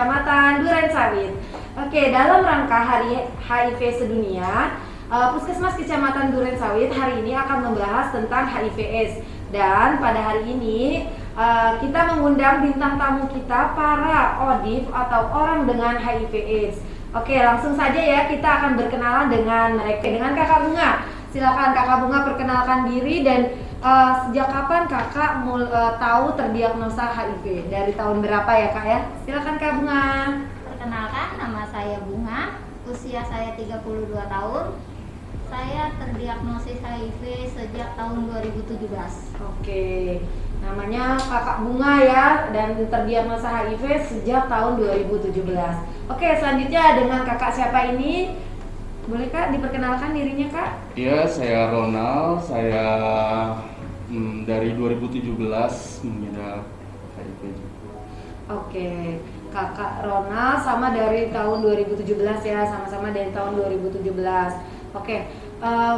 Kecamatan Durensawit. Oke, dalam rangka Hari HIV Sedunia, Puskesmas Kecamatan Durensawit hari ini akan membahas tentang HIV/AIDS. Dan pada hari ini kita mengundang bintang tamu kita, para ODIF atau orang dengan HIV/AIDS. Oke, langsung saja ya, kita akan berkenalan dengan mereka, dengan Kakak Bunga. Silakan Kakak Bunga perkenalkan diri dan sejak kapan Kakak tahu terdiagnosa HIV? Dari tahun berapa ya Kak ya? Silakan Kak Bunga. Perkenalkan, nama saya Bunga, usia saya 32 tahun. Saya terdiagnosis HIV sejak tahun 2017. Oke, namanya Kakak Bunga ya, dan terdiagnosa HIV sejak tahun 2017. Oke, selanjutnya dengan Kakak siapa ini? Boleh Kak diperkenalkan dirinya Kak? Iya, saya Ronald. Saya dari 2017 mengidap HIV juga. Oke, Kakak Ronald sama dari tahun 2017 ya, sama-sama dari tahun 2017. Oke,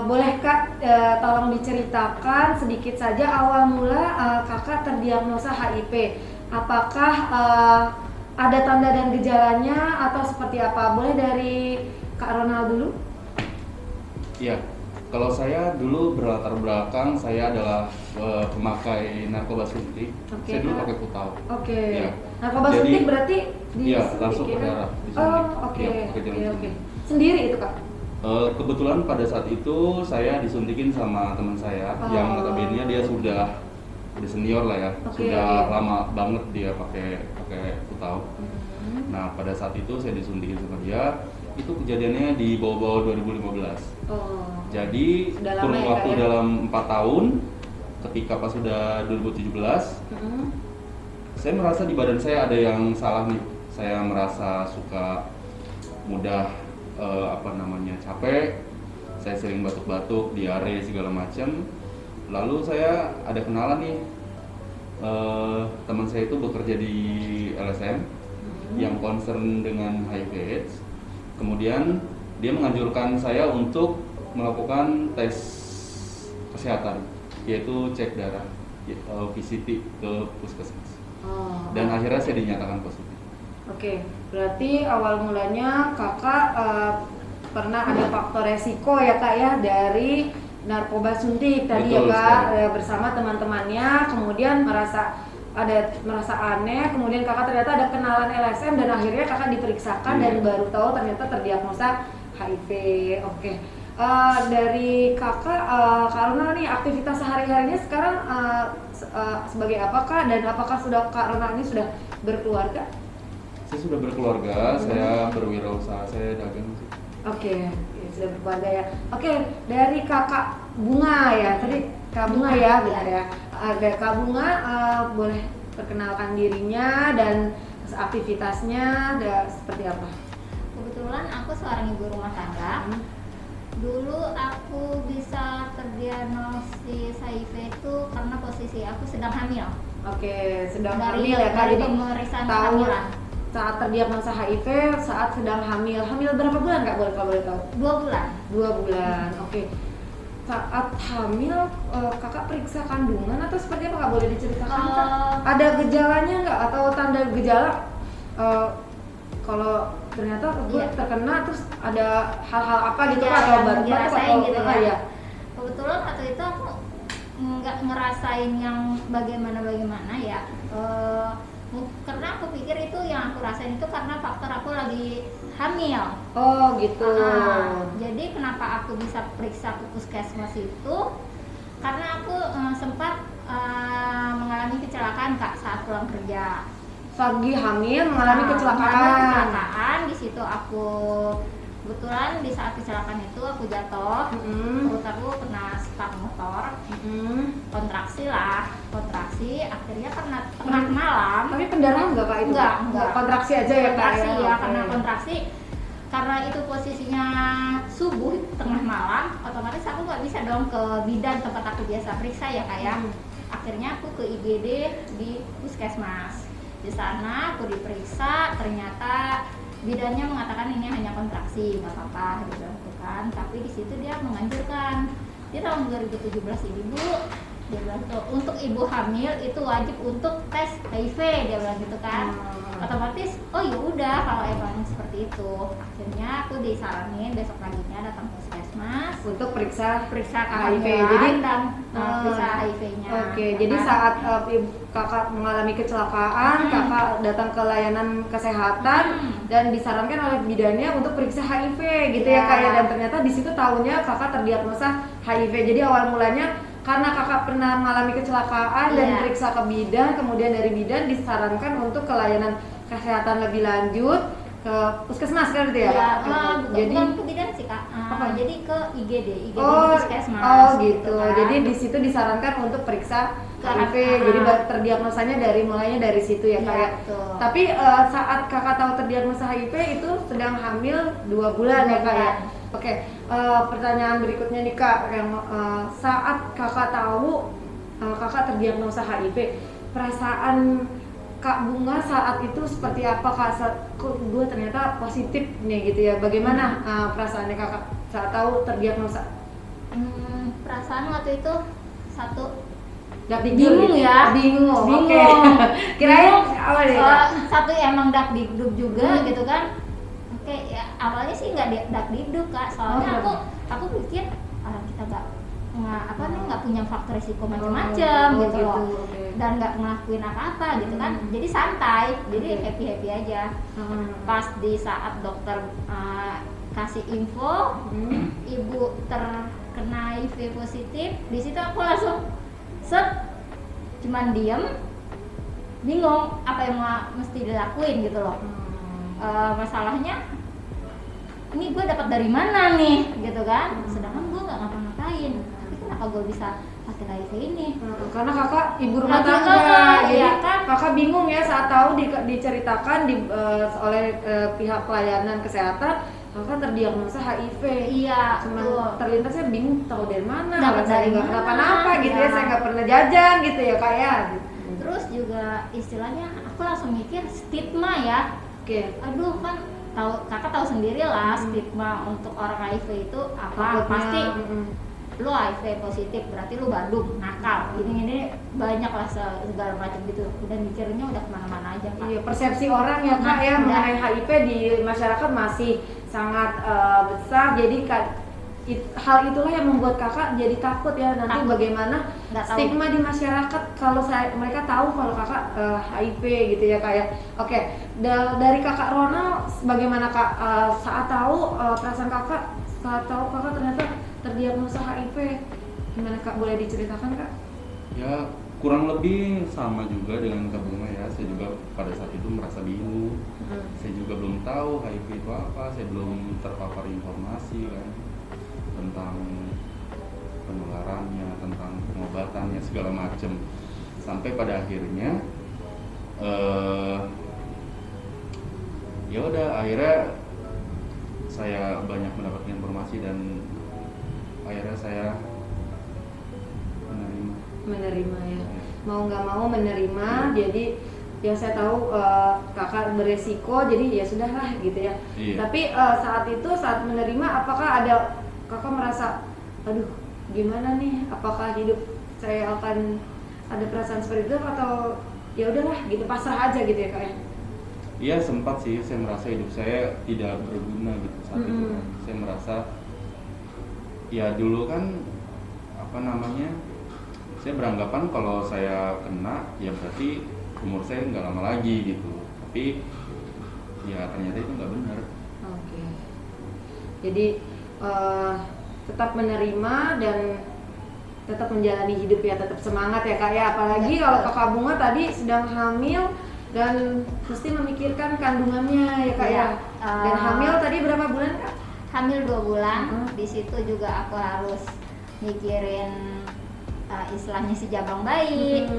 boleh Kak tolong diceritakan sedikit saja awal mula Kakak terdiagnosa HIV. Apakah ada tanda dan gejalanya atau seperti apa? Boleh dari Kak Ronald dulu? Iya, kalau saya dulu berlatar belakang saya adalah pemakai narkoba suntik. Oke, Saya dulu Kak. pakai putau. Oke. Iya. Narkoba Jadi- suntik berarti Iya, disuntik langsung ke ya, Kak? darah, disuntik. Oh, oke. Iya, pakai jarum Oke, suntik. oke. Sendiri itu Kak? Kebetulan pada saat itu saya disuntikin sama teman saya yang notabene dia sudah senior lah ya, Oke, sudah oke. lama banget dia pakai putau. Nah, pada saat itu saya disuntikin sama dia. Itu kejadiannya di bawah-bawah 2015. Oh. Jadi Sudah lama kurun ya, waktu Kak, ya? dalam 4 tahun, ketika pas sudah 2017, Mm-mm. saya merasa di badan saya ada yang salah nih. Saya merasa suka mudah capek. Saya sering batuk-batuk, diare segala macam. Lalu saya ada kenalan nih, teman saya itu bekerja di LSM yang concern dengan HIV/AIDS. Kemudian dia menganjurkan saya untuk melakukan tes kesehatan, yaitu cek darah, VCT ke puskesmas. Oh. Dan akhirnya saya dinyatakan positif. Oke, berarti awal mulanya Kakak pernah ada faktor resiko ya Kak ya dari narkoba suntik tadi ya Betul Kak, sekali. bersama teman-temannya, kemudian merasa aneh, kemudian Kakak ternyata ada kenalan LSM dan akhirnya Kakak diperiksakan dan Iya. baru tahu ternyata terdiagnosa HIV. Oke. Dari Kakak, Kak Ronald nih aktivitas sehari-harinya sekarang sebagai apa Kak, dan apakah sudah Kak Ronald ini sudah berkeluarga? Saya sudah berkeluarga, saya berwirausaha, saya dagang sih. Oke, ya, sudah berkeluarga ya. Oke, dari Kakak Bunga ya, tadi Kak Bunga ya, benar ya. Ada Kak Bunga, boleh perkenalkan dirinya dan aktivitasnya seperti apa? Kebetulan aku seorang ibu rumah tangga. Dulu aku bisa terdiagnosis HIV itu karena posisi aku sedang hamil. Oke, sedang Dari- hamil ya Kak. dari Jadi pemeriksaan tahu kehamilan. saat terdiagnosa HIV saat sedang hamil. Hamil berapa bulan Kak, kalau boleh tahu? 2 bulan. 2 bulan. Oke. Saat hamil Kakak periksa kandungan atau seperti apa Kak, boleh diceritakan Kak? Ada gejalanya nggak atau tanda gejala kalau ternyata gue Iya. terkena terus ada hal-hal apa gitu Iya, Kak, atau yang batuk-batuk dirasain atau gitu apa ya. ya? Kebetulan waktu itu aku nggak ngerasain yang bagaimana ya. Karena aku pikir itu yang aku rasain itu karena faktor aku lagi hamil. Oh gitu. Jadi kenapa aku bisa periksa ke puskesmas itu karena aku sempat mengalami kecelakaan Kak saat pulang kerja. Lagi hamil mengalami Mengalami kecelakaan. di situ aku kebetulan di saat kecelakaan itu aku jatuh. Mm-mm. Perut aku kena stang motor, Mm-mm. kontraksi, akhirnya karena tengah malam. Tapi pendarahan nggak Kak itu? Enggak. Kontraksi aja ya Kak Kontraksi ya, Oke. karena kontraksi, karena itu posisinya subuh tengah malam, otomatis aku nggak bisa dong ke bidan tempat aku biasa periksa ya Kak ya. Akhirnya aku ke IGD di puskesmas. Di sana aku diperiksa, ternyata bidannya mengatakan ini hanya kontraksi, nggak apa-apa gitu kan. Tapi di situ dia menganjurkan di tahun 2017 ini Bu, Dia bilang tuh untuk ibu hamil itu wajib untuk tes HIV, dia bilang gitu kan. Otomatis oh ya udah kalau emang seperti itu, akhirnya aku disaranin besok paginya datang ke puskesmas Untuk periksa periksa HIV. kehamilan Jadi dan periksa HIV-nya. Oke, jadi saat kakak mengalami kecelakaan, kakak datang ke layanan kesehatan dan disarankan oleh bidannya untuk periksa HIV gitu ya Iya. kak ya. Dan ternyata di situ tahunya kakak terdiagnosa HIV. Jadi awal mulanya karena kakak pernah mengalami kecelakaan dan Iya. periksa ke bidan, kemudian dari bidan disarankan untuk ke layanan kesehatan lebih lanjut ke puskesmas kan itu ya? Ya, Kak? bukan ke bidan sih kak. Apa? Jadi ke IGD di Oh, puskesmas. oh gitu. kan. Jadi di situ disarankan untuk periksa HIV. Ah. Jadi terdiagnosanya mulainya dari situ ya kak Iya, ya. betul. Tapi saat kakak tahu terdiagnosa HIV itu sedang hamil 2 bulan ya kak ya. Oke. Pertanyaan berikutnya nih kak, yang saat kakak tahu kakak terdiagnosa HIV, perasaan Kak Bunga saat itu seperti apa kak? Kok gue ternyata positif nih gitu ya. Bagaimana perasaannya kakak saat tahu terdiagnosa? Perasaan waktu itu satu Bingung ya? Bingung. Bingung. Oke. Kirain apa deh kak? Satu emang dakdikduk juga gitu kan. Oke, ya awalnya sih nggak dakdikduk kak, soalnya aku pikir kita nggak punya faktor risiko macam-macam gitu loh, dan nggak ngelakuin apa-apa gitu kan, jadi santai, jadi happy aja. Pas di saat dokter kasih info ibu terkena HIV positif, di situ aku langsung cuman diem, bingung apa yang mesti dilakuin gitu loh. Masalahnya ini gue dapat dari mana nih gitu kan, sedangkan gue nggak ngapa-ngapain, tapi kenapa gue bisa pakai HIV ini? Karena kakak ibu rumah Lagi tangga, jadi iya kan? kakak bingung ya saat tahu diceritakan oleh pihak pelayanan kesehatan kakak terdiagnosa HIV. Iya, Cuman betul. terlintasnya bingung tahu dari mana, Dapat orang saya dari nggak mana, kenapa-napa gitu ya, ya. saya nggak pernah jajan gitu ya kak ya. Terus juga istilahnya aku langsung mikir stigma ya. Oke. Aduh kan kakak tahu sendiri lah stigma untuk orang HIV itu apa. Takutnya, Pasti lu HIV positif berarti lu bandung, nakal, ini banyak lah segala macam gitu. Udah mikirnya udah kemana-mana aja kak. Iya, persepsi orang ya kak ya Udah. mengenai HIV di masyarakat masih sangat besar. Jadi hal itulah yang membuat kakak jadi takut ya nanti Takut. bagaimana Nggak tahu. stigma di masyarakat kalau mereka tahu kalau kakak HIV gitu ya kak ya. Oke, dari kakak Ronald bagaimana kak saat tahu perasaan kakak saat tahu kakak ternyata terdiagnosa HIV, gimana kak, boleh diceritakan kak? Ya kurang lebih sama juga dengan Kak Bunga ya. Saya juga pada saat itu merasa bingung. Saya juga belum tahu HIV itu apa. Saya belum terpapar informasi kan tentang penularannya, tentang pengobatannya segala macam. Sampai pada akhirnya ya udah akhirnya saya banyak mendapatkan informasi dan akhirnya saya menerima ya, mau nggak mau menerima. Jadi yang saya tahu kakak beresiko, jadi ya sudahlah gitu ya. Iya. Tapi saat menerima, apakah kakak merasa aduh gimana nih, apakah hidup saya akan ada perasaan seperti itu atau ya udahlah gitu, pasrah aja gitu ya kak ya? Iya, sempat sih saya merasa hidup saya tidak berguna gitu saat itu kan. Saya merasa ya dulu kan saya beranggapan kalau saya kena ya berarti umur saya nggak lama lagi gitu, tapi ya ternyata itu nggak benar. Oke. Jadi tetap menerima dan tetap menjalani hidup ya, tetap semangat ya kak ya. Apalagi kalau kakak Bunga tadi sedang hamil dan mesti memikirkan kandungannya ya kak ya. Dan hamil tadi berapa bulan kak? Hamil 2 bulan. Di situ juga aku harus mikirin istilahnya si jabang bayi.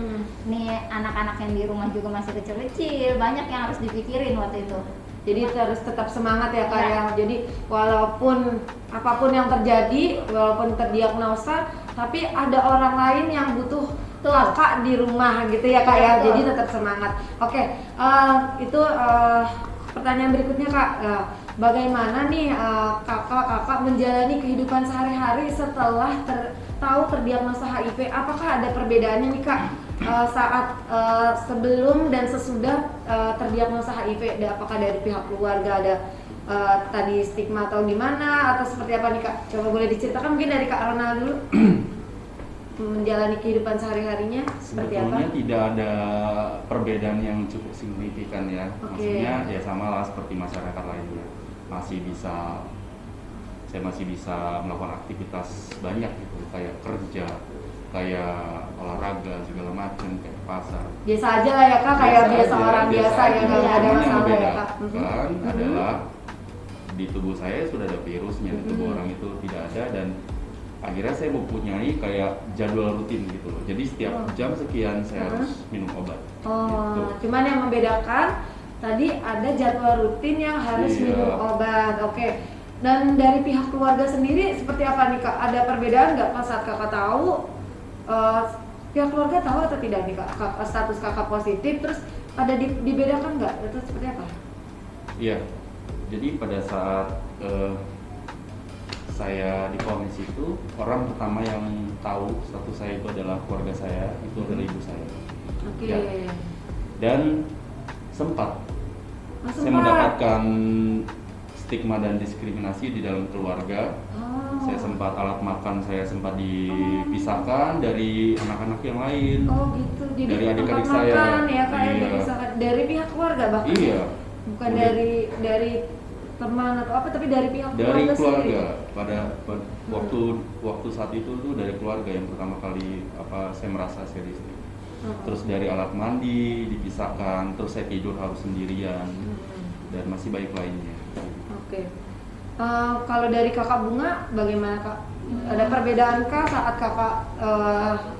Nih anak-anak yang di rumah juga masih kecil-kecil, banyak yang harus dipikirin waktu itu. Jadi harus tetap semangat ya kak Ya. ya. Jadi walaupun apapun yang terjadi, walaupun terdiagnosa, tapi ada orang lain yang butuh kakak di rumah gitu ya kak ya. Betul. Jadi tetap semangat. Oke, itu pertanyaan berikutnya kak. Bagaimana nih kakak menjalani kehidupan sehari-hari setelah tahu terdiagnosa HIV, apakah ada perbedaannya nih Kak saat sebelum dan sesudah terdiagnosa HIV? Apakah dari pihak keluarga ada tadi stigma atau gimana atau seperti apa nih Kak? Coba boleh diceritakan mungkin dari Kak Ronald dulu. Menjalani kehidupan sehari-harinya seperti apa? Sebetulnya tidak ada perbedaan yang cukup signifikan ya. Oke. Maksudnya ya sama lah seperti masyarakat lainnya. Saya masih bisa melakukan aktivitas banyak gitu, kayak kerja, kayak olahraga segala macam, kayak pasar. Biasa aja lah ya Kak, kayak biasa aja, orang biasa ya, aja. nggak ada Cuman yang masalah ya Kak. membedakan adalah di tubuh saya sudah ada virusnya, di tubuh orang itu tidak ada, dan akhirnya saya mempunyai kayak jadwal rutin gitu loh. Jadi setiap jam sekian saya harus minum obat. Gitu. Cuman yang membedakan tadi ada jadwal rutin yang harus Iya. minum obat. Oke. Dan dari pihak keluarga sendiri seperti apa nih Kak? Ada perbedaan nggak pas saat Kakak tahu? Pihak keluarga tahu atau tidak nih Kak? Status Kakak positif, terus ada dibedakan nggak? Itu seperti apa? Iya. Jadi pada saat saya divonis itu, orang pertama yang tahu status saya itu adalah keluarga saya, itu adalah ibu saya. Oke. Ya. Dan sempat saya Sempat. mendapatkan stigma dan diskriminasi di dalam keluarga. Saya sempat alat makan saya sempat dipisahkan dari anak-anak yang lain. Oh gitu. Jadi Dari adik-adik tempat saya. makan ya Kak yang Iya. dipisahkan dari pihak keluarga bahkan. Iya. Bukan Udah. dari teman atau apa, tapi dari pihak Dari sendiri. keluarga waktu saat itu tuh dari keluarga yang pertama kali saya merasa serius. Terus dari alat mandi dipisahkan, terus saya tidur harus sendirian dan masih baik lainnya. Oke. Kalau dari Kakak Bunga bagaimana Kak? Ada perbedaankah saat Kakak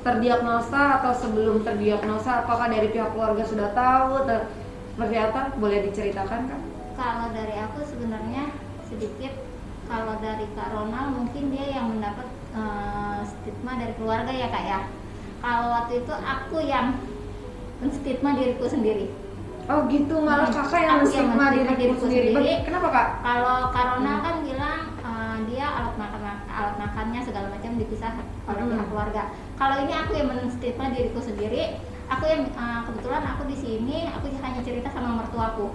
terdiagnosa atau sebelum terdiagnosa? Apakah dari pihak keluarga sudah tahu? Seperti apa? Boleh diceritakan Kak? Kalau dari aku sebenarnya sedikit. Kalau dari Kak Ronald mungkin dia yang mendapat stigma dari keluarga ya Kak ya. Kalau waktu itu aku yang menstigma diriku sendiri. Oh gitu, malah Kakak yang Aku yang menstigma menstigma diriku sendiri. Kenapa Kak? Kalau Kak Ronald kan bilang dia alat makannya segala macam dipisah oleh pihak keluarga. Kalau ini aku yang menstigma diriku sendiri. Aku yang kebetulan aku di sini aku hanya cerita sama mertuaku.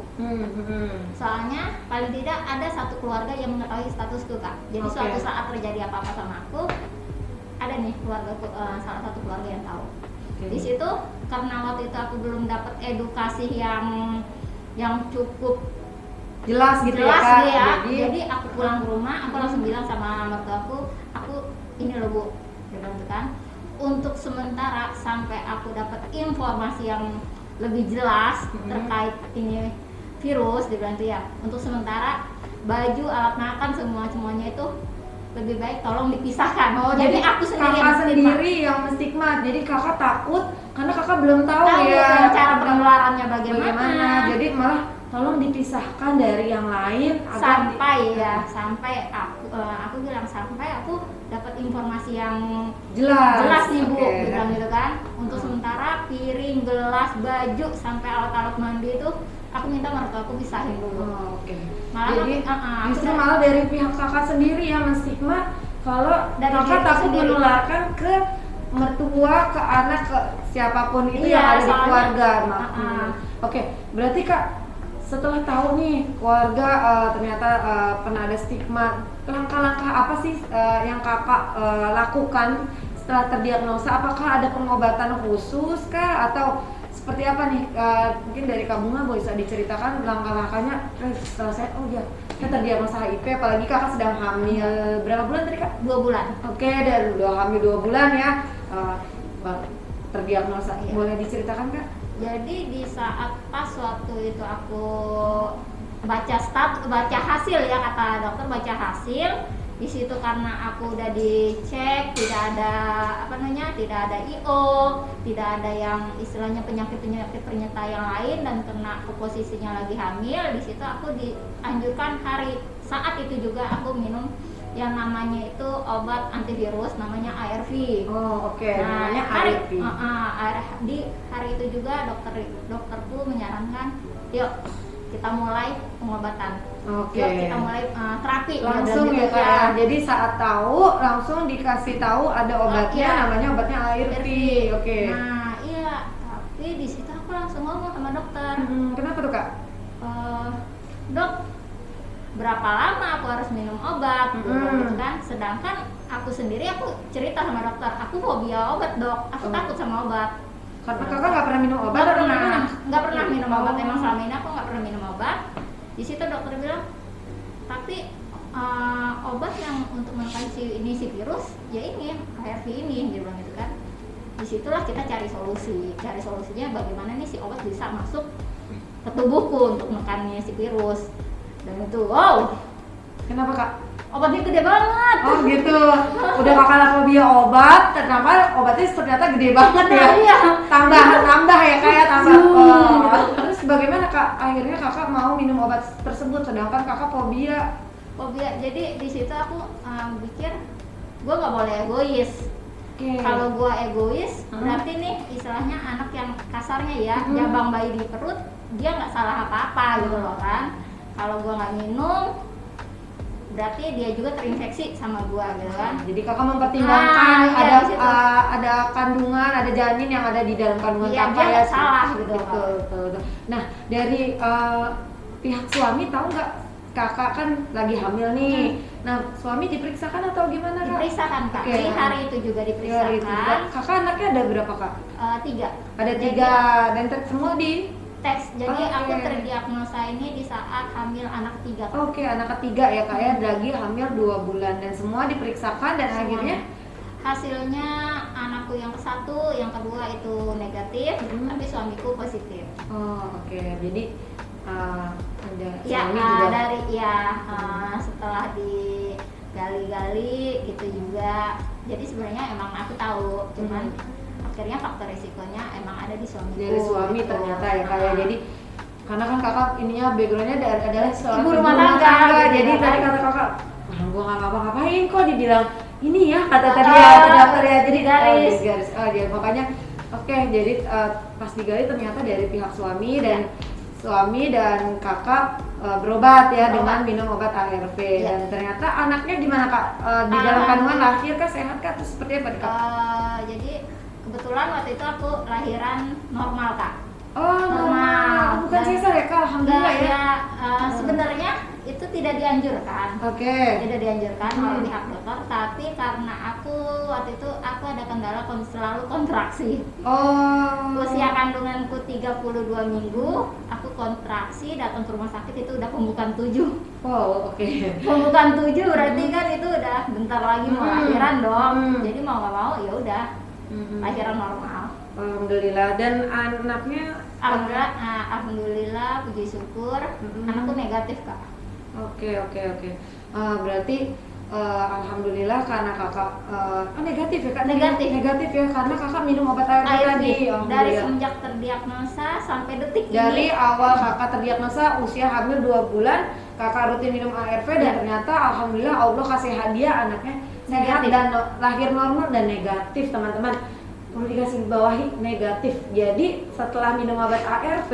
Soalnya paling tidak ada satu keluarga yang mengetahui statusku Kak. Jadi suatu saat terjadi apa-apa sama aku, ada nih keluargaku, salah satu keluarga yang tahu. Di situ karena waktu itu aku belum dapat edukasi yang cukup Jelas gitu jelas ya Kak. ya. Jadi aku pulang ke rumah, aku langsung bilang sama mertuaku, aku ini loh Bu, dia bilang gitu kan. Untuk sementara sampai aku dapat informasi yang lebih jelas terkait ini virus, dia bilang itu ya. Untuk sementara baju, alat makan semuanya itu lebih baik tolong dipisahkan. Oh, jadi aku sendiri Kakak yang sendiri yang menstigma. Jadi Kakak takut karena Kakak belum tahu tahu ya cara penularannya bagaimana. Jadi malah tolong dipisahkan dari yang lain sampai aku bilang sampai aku dapat informasi yang jelas nih Bu, Oke. bilang gitu kan. Untuk sementara piring, gelas, baju sampai alat-alat mandi itu aku minta mertuaku pisahin dulu. Oke. Malah Jadi aku justru malah dari pihak Kakak sendiri yang menstigma kalau Dari Kakak diri takut sendiri. menularkan ke mertua, ke anak, ke siapapun itu Iya, yang ada di soalnya- keluarga. Uh-uh. Oke, berarti Kak setelah tahu nih keluarga ternyata pernah ada stigma, langkah-langkah apa sih yang Kakak lakukan setelah terdiagnosa? Apakah ada pengobatan khusus kah atau seperti apa nih? Mungkin dari Kak Bunga bisa diceritakan langkah-langkahnya setelah saya saya terdiagnosa HIV, apalagi Kakak sedang hamil berapa bulan tadi Kak? 2 bulan. Oke, dan udah hamil 2 bulan ya terdiagnosa. Iya. Boleh diceritakan Kak? Jadi di saat pas waktu itu aku baca hasil ya, kata dokter baca hasil. Di situ karena aku udah dicek tidak ada IO, tidak ada yang istilahnya penyakit penyerta yang lain, dan karena aku posisinya lagi hamil, di situ aku dianjurkan saat itu juga aku minum yang namanya itu obat antivirus namanya ARV. Oh oke, Nah, namanya di hari itu juga dokterku menyarankan, yuk kita mulai pengobatan. Oke. Yuk kita mulai terapi. Langsung dan ya gitu, Kak ya. Jadi saat tahu langsung dikasih tahu ada obatnya, iya. namanya obatnya ARV. Oke. Nah iya, tapi di situ aku langsung ngomong sama dokter, Kenapa tuh Kak? Dok, berapa lama aku harus minum obat? Gitu kan. Sedangkan aku sendiri aku cerita sama dokter, aku fobia obat dok, aku takut sama obat. Karena Kakak nggak pernah minum obat atau gimana? Nggak pernah minum obat. Emang selama ini aku nggak pernah minum obat. Di situ dokter bilang, tapi obat yang untuk menekan si virus ya ini ARV ini, dia bilang gitu kan. Disitulah kita cari solusi. Cari solusinya bagaimana nih si obat bisa masuk ke tubuhku untuk menekannya si virus. Dan itu, wow, Kenapa Kak? obatnya gede banget. Oh gitu. Udah Kakak fobia obat, ternyata obatnya ternyata gede banget ya. Iya. Tambah ya kayak tambah. Zoom, gitu. Terus bagaimana Kak? Akhirnya Kakak mau minum obat tersebut sedangkan Kakak fobia. Fobia. Jadi di situ aku pikir gue nggak boleh egois. Oke. Kalau gue egois, berarti nih istilahnya anak yang kasarnya ya, jabang bayi di perut, dia nggak salah apa-apa gitu loh kan. Kalau gue nggak minum, berarti dia juga terinfeksi sama gue gitu kan. Jadi Kakak mempertimbangkan iya, di situ. ada kandungan, ada janin yang ada di dalam kandungan Iya, Kakak dia ya. nggak salah gitu. Betul. Nah, dari pihak suami tahu nggak Kakak kan lagi hamil nih. Nah, suami diperiksakan atau gimana Kak? Diperiksakan Kak. Oke. Di hari itu juga Di hari itu juga. diperiksakan. Kakak anaknya ada berapa Kak? 3. Ada Jadi, 3 dan semua di. tes. Jadi Oke. aku terdiagnosa ini di saat hamil anak 3. Oke, anak ketiga ya Kak ya, lagi hamil 2 bulan dan semua diperiksakan dan Semuanya. akhirnya Hasilnya anakku yang ke-1, yang kedua itu negatif, tapi suamiku positif. oh oke. Jadi ada Ya, suami juga. setelah digali-gali gitu juga. Jadi sebenarnya emang aku tahu, cuman akhirnya faktor resikonya emang ada di suamiku. Dari suami gitu. ternyata ya Kak ya. Jadi karena kan Kakak ininya backgroundnya adalah seorang Ibu rumah tangga, gitu Jadi kan. tadi kata Kakak, gua nggak ngapa-ngapain kok, dibilang ini ya kata tadi Oh, ya kata dokter ya. Jadi garis. garis. Jadi makanya oke. Jadi pas digali ternyata dari pihak suami dan Kakak berobat ya dengan minum obat ARV dan ternyata anaknya gimana Kak? Di dalam kandungan lahir kah, sehat kah, atau seperti apa Kak? Jadi kebetulan waktu itu aku lahiran normal Kak. Oh normal, bukan Dan- sesar ya Kak? Alhamdulillah ya. Sebenarnya itu tidak dianjurkan. Oke. Tidak dianjurkan oleh pihak dokter, tapi karena aku waktu itu aku ada kendala selalu kontraksi. Oh. Usia kandunganku 32 minggu, aku kontraksi, datang ke rumah sakit itu udah pembukaan 7. Wow, oke. Pembukaan 7 berarti kan itu udah bentar lagi mau lahiran dong. Jadi mau nggak mau ya udah lahiran normal. Alhamdulillah. Dan anaknya Alhamdulillah, puji syukur, anakku negatif Kak. Oke. Berarti alhamdulillah karena Kakak negatif ya Kak? Negatif ya karena Kakak minum obat ARV tadi. Dari Alhamdulillah. semenjak terdiagnosa sampai detik Dari ini. awal Kakak terdiagnosa usia hamil 2 bulan, Kakak rutin minum ARV dan ternyata alhamdulillah Allah kasih hadiah anaknya sehat Negatif. dan lahir normal dan negatif teman-teman. Perlu dikasih bawahi negatif. Jadi setelah minum obat ARV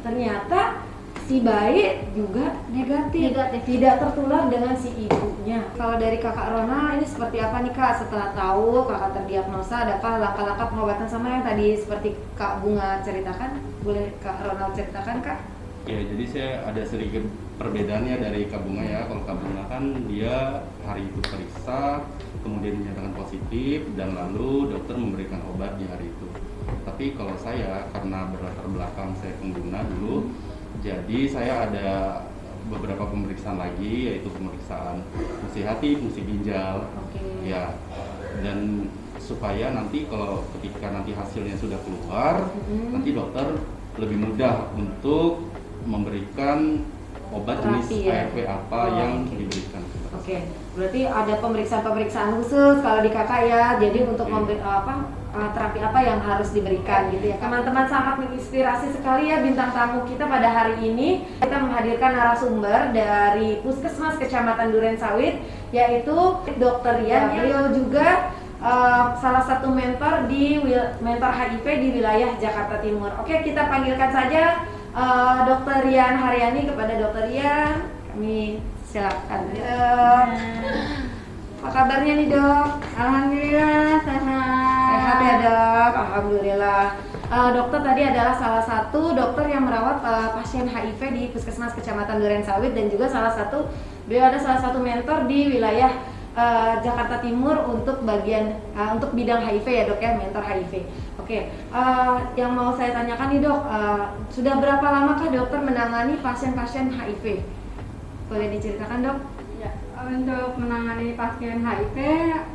ternyata si bayi juga negatif. Tidak tertular dengan si ibunya. Kalau dari Kakak Ronald ini seperti apa nih Kak setelah tahu Kakak terdiagnosa, ada apa langkah-langkah pengobatan sama yang tadi seperti Kak Bunga ceritakan? Boleh Kak Ronald ceritakan Kak? Ya, jadi saya ada sedikit perbedaannya dari Kak Bunga ya. Kalau Kak Bunga kan dia hari itu periksa, kemudian dinyatakan positif, dan lalu dokter memberikan obat di hari itu. Tapi kalau saya, karena berlatar belakang saya pengguna dulu, jadi saya ada beberapa pemeriksaan lagi, yaitu pemeriksaan fungsi hati, fungsi ginjal. Ya, dan supaya nanti ketika nanti hasilnya sudah keluar, nanti dokter lebih mudah untuk memberikan obat jenis Terapi ya? ARV apa yang diberikan. Oke, berarti ada pemeriksaan khusus kalau di Kakak ya. Jadi untuk terapi apa yang harus diberikan gitu ya. Teman-teman sangat menginspirasi sekali ya bintang tamu kita pada hari ini. Kita menghadirkan narasumber dari Puskesmas Kecamatan Durensawit yaitu Dr. Rian. Beliau juga salah satu mentor HIV di wilayah Jakarta Timur. Oke, kita panggilkan saja Dokter Rian Haryani. Kepada Dokter Rian, kami silakan. Apa kabarnya nih dok? Alhamdulillah sehat. Sehat ya dok, alhamdulillah. Dokter tadi adalah salah satu dokter yang merawat pasien HIV di Puskesmas Kecamatan Durensawit, dan juga beliau ada salah satu mentor di wilayah Jakarta Timur untuk untuk bidang HIV ya dok ya, mentor HIV. Oke, yang mau saya tanyakan nih dok, sudah berapa lamakah dokter menangani pasien-pasien HIV? Boleh diceritakan dok? Ya, untuk menangani pasien HIV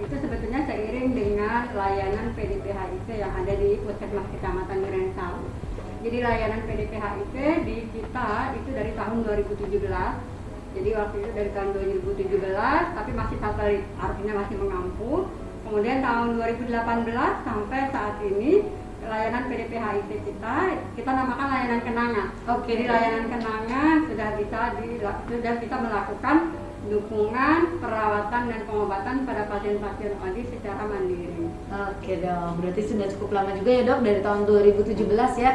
itu sebetulnya seiring dengan layanan PDP HIV yang ada di Puskesmas Kecamatan Durensawit. Jadi layanan PDP HIV di kita itu dari tahun 2017. Jadi waktu itu dari tahun 2017, tapi masih satelit, artinya masih mengampu. Kemudian tahun 2018 sampai saat ini layanan PDP HIV kita namakan layanan kenangan. Oke. Jadi layanan kenangan sudah bisa melakukan dukungan, perawatan dan pengobatan pada pasien-pasien ODIS secara mandiri. Oke dok, berarti sudah cukup lama juga ya dok, dari tahun 2017 ya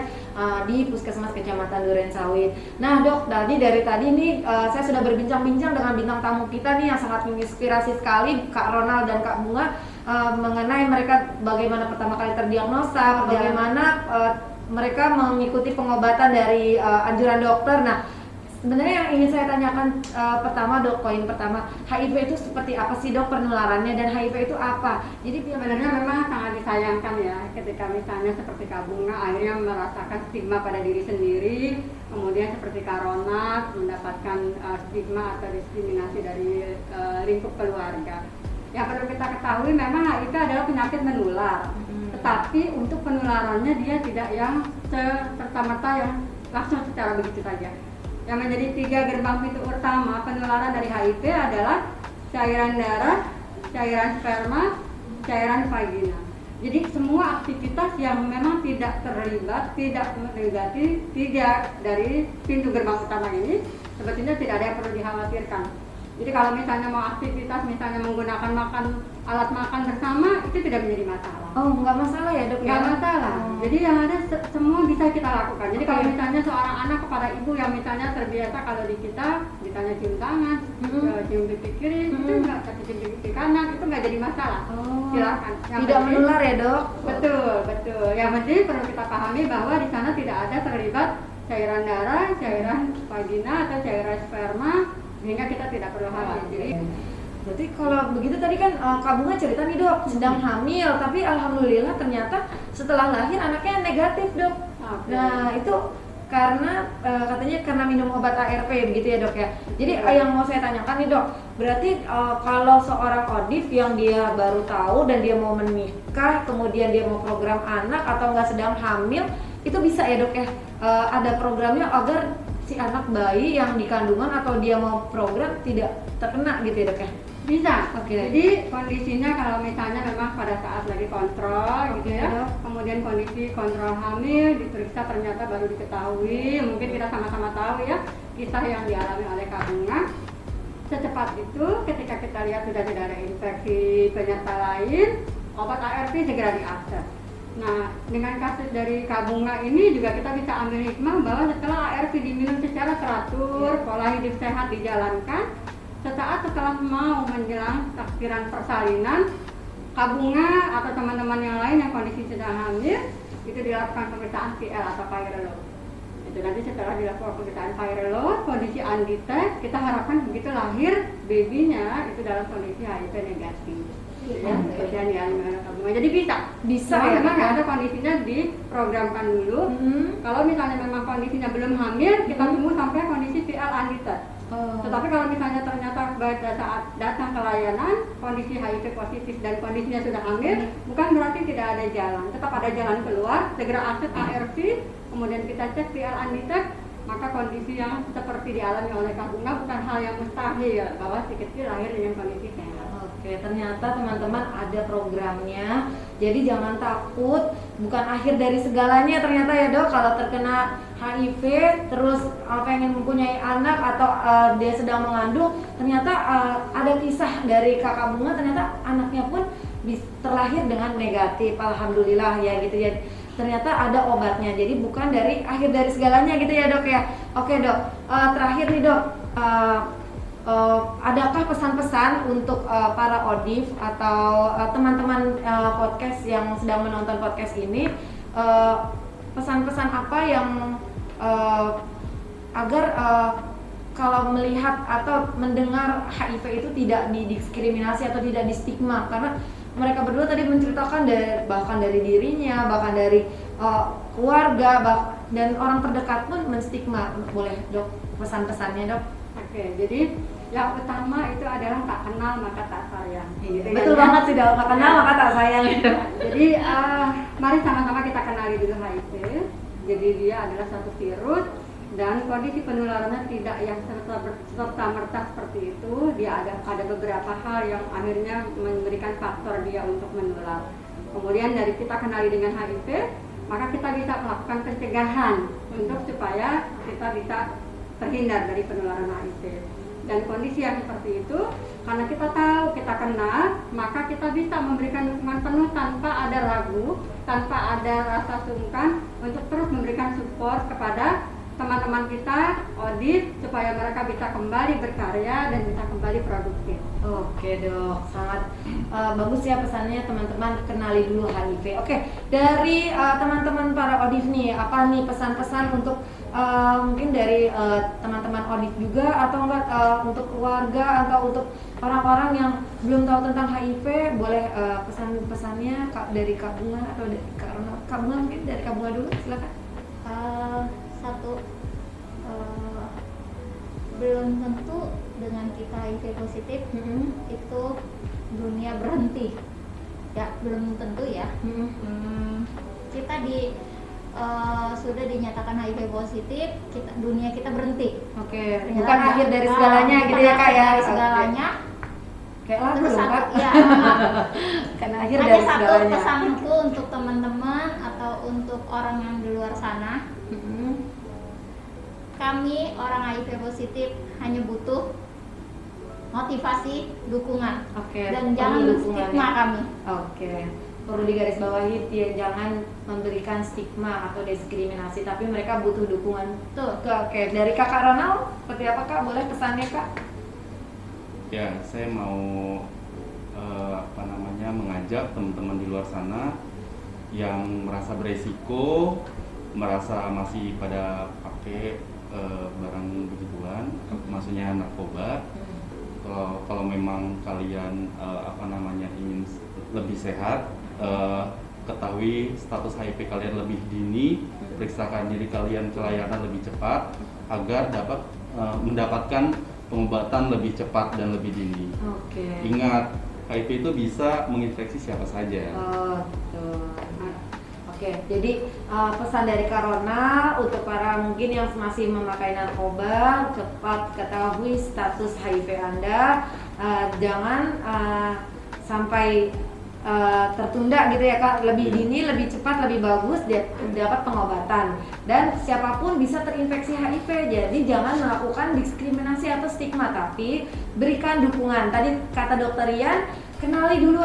di Puskesmas Kecamatan Durensawit. Nah dok, dari tadi nih saya sudah berbincang-bincang dengan bintang tamu kita nih yang sangat menginspirasi sekali, Kak Ronald dan Kak Bunga, mengenai mereka bagaimana pertama kali terdiagnosa, bagaimana mereka mengikuti pengobatan dari anjuran dokter. Nah, sebenarnya yang ingin saya tanyakan pertama dok, poin pertama, HIV itu seperti apa sih dok penularannya, dan HIV itu apa? Jadi Sebenarnya memang sangat disayangkan ya ketika misalnya seperti Kak Bunga akhirnya merasakan stigma pada diri sendiri, kemudian seperti Kak Ronald mendapatkan stigma atau diskriminasi dari lingkup keluarga. Yang perlu kita ketahui memang HIV adalah penyakit menular, tetapi untuk penularannya dia tidak yang serta-merta yang langsung secara begitu saja. Yang menjadi 3 gerbang pintu utama penularan dari HIV adalah cairan darah, cairan sperma, cairan vagina. Jadi semua aktivitas yang memang tidak terlibat, tidak mendekati 3 dari pintu gerbang utama ini sebetulnya tidak ada yang perlu dikhawatirkan. Jadi kalau misalnya mau aktivitas, misalnya menggunakan alat makan bersama, itu tidak menjadi masalah. Oh, nggak masalah ya dok? Nggak masalah. Jadi yang ada semua bisa kita lakukan. Jadi kalau misalnya seorang anak kepada ibu yang misalnya terbiasa kalau di kita, misalnya cium tangan, cium pipi kiri, itu nggak cium pipi kanan, itu nggak jadi masalah. Silakan. Tidak menular ya dok? Betul. Yang penting perlu kita pahami bahwa di sana tidak ada terlibat cairan darah, cairan vagina atau cairan sperma, sehingga kita tidak perlu khawatir. Berarti kalau begitu tadi kan Kak Bunga cerita nih dok, sedang hamil, tapi alhamdulillah ternyata setelah lahir anaknya negatif dok. Nah itu karena katanya karena minum obat ARV begitu ya dok ya. Jadi yang mau saya tanyakan nih dok, berarti kalau seorang ODIF yang dia baru tahu dan dia mau menikah, kemudian dia mau program anak atau nggak sedang hamil, itu bisa ya dok ya? Ada programnya agar si anak bayi yang di kandungan atau dia mau program tidak terkena gitu ya dok ya? Bisa. Jadi kondisinya kalau misalnya memang pada saat lagi kontrol gitu ya, kemudian kondisi kontrol hamil diperiksa ternyata baru diketahui, mungkin kita sama-sama tahu ya kisah yang dialami oleh Kak Bunga. Secepat itu ketika kita lihat sudah tidak ada infeksi penyerta lain, obat ARV segera diakses. Nah, dengan kasus dari Kak Bunga ini juga kita bisa ambil hikmah bahwa setelah ARV diminum secara teratur, pola hidup sehat dijalankan, sesaat setelah mau menjelang takbiran persalinan, Kak Bunga atau teman-teman yang lain yang kondisi sedang hamil itu dilakukan pemeriksaan PL atau viral load. Itu nanti setelah dilakukan pemeriksaan viral load, kondisi undetect, kita harapkan begitu lahir babynya itu dalam kondisi HIV negatif. Ya, seperti yang dialami oleh Kak Bunga. Jadi bisa ya, memang ada kondisinya diprogramkan dulu. Kalau misalnya memang kondisinya belum hamil, kita tunggu sampai kondisi PL undetect. Tetapi kalau misalnya ternyata pada saat datang ke layanan kondisi HIV positif dan kondisinya sudah hamil, bukan berarti tidak ada jalan, tetap ada jalan keluar. Segera akses ARV, kemudian kita cek PL undetect, maka kondisi yang seperti dialami oleh Kak Bunga bukan hal yang mustahil bahwa si kecil lahir dengan kondisi sehat. Oke, ternyata teman-teman ada programnya, jadi jangan takut, bukan akhir dari segalanya ternyata ya dok. Kalau terkena HIV terus pengen mempunyai anak atau dia sedang mengandung, ternyata ada kisah dari Kakak Bunga, ternyata anaknya pun terlahir dengan negatif, alhamdulillah ya gitu ya. ternyata ada obatnya. Jadi bukan dari akhir dari segalanya gitu ya dok ya. Oke dok, terakhir nih dok, adakah pesan-pesan untuk para ODIF atau teman-teman podcast yang sedang menonton podcast ini, pesan-pesan apa yang agar kalau melihat atau mendengar HIV itu tidak didiskriminasi atau tidak distigma, karena mereka berdua tadi menceritakan bahkan dari dirinya, bahkan dari keluarga, dan orang terdekat pun menstigma. Boleh dok pesan-pesannya dok? Oke, Jadi yang utama itu adalah tak kenal maka tak sayang. Gitu betul ya. banget sih dok, tak kenal maka tak sayang. Jadi mari sama-sama kita kenali dulu HIV. Jadi dia adalah satu virus dan kondisi penularannya tidak yang serta-merta seperti itu. Dia ada beberapa hal yang akhirnya memberikan faktor dia untuk menular. Kemudian dari kita kenali dengan HIV, maka kita bisa melakukan pencegahan untuk supaya kita bisa terhindar dari penularan HIV. Dan kondisi yang seperti itu, karena kita tahu, kita kenal, maka kita bisa memberikan dukungan penuh tanpa ada ragu, tanpa ada rasa sungkan untuk terus memberikan support kepada teman-teman kita, ODIF, supaya mereka bisa kembali berkarya dan bisa kembali produktif. Oke dok, sangat bagus ya pesannya teman-teman, kenali dulu HIV. Oke, dari teman-teman para ODIF nih, apa nih pesan-pesan untuk mungkin dari teman-teman ODIF juga, atau enggak untuk keluarga atau untuk orang-orang yang belum tahu tentang HIV, boleh pesan-pesannya dari Kak Bunga atau dari Kak Bunga, mungkin dari Kak Bunga dulu, silakan. Satu, belum tentu dengan kita HIV positif itu dunia berhenti, ya belum tentu ya. Kita sudah dinyatakan HIV positif, dunia kita berhenti. Oke, bukan akhir dari segalanya gitu ya Kak ya. Dari segalanya. Kayak lagu Terus dong Kak. ya, Karena akhir ada dari satu segalanya. pesanku untuk teman-teman atau untuk orang yang di luar sana. Kami orang HIV positif hanya butuh motivasi, dukungan, Oke, dan perlu jangan dukungan stigma ya. kami. Oke, perlu digarisbawahi ya, jangan memberikan stigma atau diskriminasi, tapi mereka butuh dukungan. Tuh. Oke, dari Kakak Ronald, seperti apa Kak? Boleh pesannya Kak? Ya, saya mau mengajak teman-teman di luar sana yang merasa beresiko, merasa masih pada pakai barang begituan, maksudnya narkoba. Kalau memang kalian ingin lebih sehat, ketahui status HIV kalian lebih dini, periksakan diri kalian ke layanan lebih cepat agar dapat mendapatkan pengobatan lebih cepat dan lebih dini. Oke. Ingat, HIV itu bisa menginfeksi siapa saja. Oh, betul. Oke, jadi pesan dari Kak Ronald untuk para mungkin yang masih memakai narkoba, cepat ketahui status HIV Anda, jangan sampai tertunda gitu ya Kak, lebih dini, lebih cepat, lebih bagus dapat pengobatan, dan siapapun bisa terinfeksi HIV. Jadi jangan melakukan diskriminasi atau stigma, tapi berikan dukungan. Tadi kata Dokter Rian, kenali dulu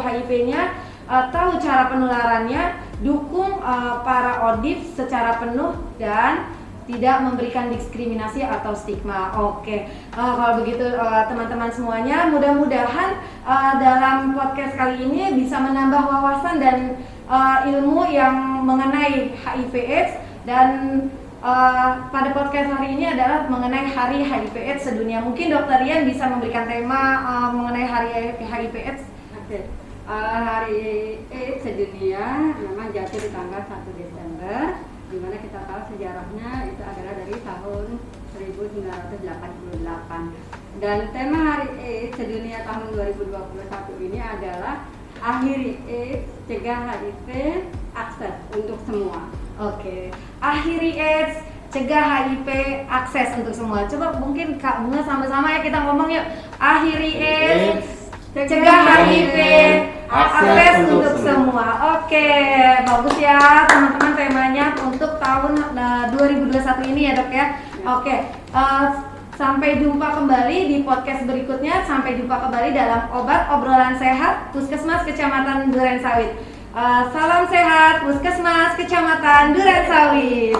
HIV-nya, tahu cara penularannya, dukung para ODIF secara penuh dan tidak memberikan diskriminasi atau stigma. Oke, kalau begitu teman-teman semuanya, mudah-mudahan dalam podcast kali ini bisa menambah wawasan dan ilmu yang mengenai HIV/AIDS, dan pada podcast hari ini adalah mengenai Hari HIV/AIDS sedunia. Mungkin Dokter Rian bisa memberikan tema mengenai Hari HIV/AIDS. Oke. Hari AIDS sedunia memang jatuh di tanggal 1 Desember, di mana kita tahu sejarahnya itu adalah dari tahun 1988. Dan tema Hari AIDS sedunia tahun 2021 ini adalah Akhiri AIDS, Cegah HIV, Akses untuk Semua. Oke, akhiri AIDS, cegah HIV, akses untuk semua. Coba mungkin Kak Bunga sama-sama ya kita ngomong yuk. Akhiri AIDS, cegah HIV, akses untuk semua. Oke, bagus ya teman-teman temanya untuk tahun 2021 ini ya Dok ya. Oke, sampai jumpa kembali di podcast berikutnya. Sampai jumpa kembali dalam Obat Obrolan Sehat Puskesmas Kecamatan Durensawit. Salam sehat Puskesmas Kecamatan Durensawit.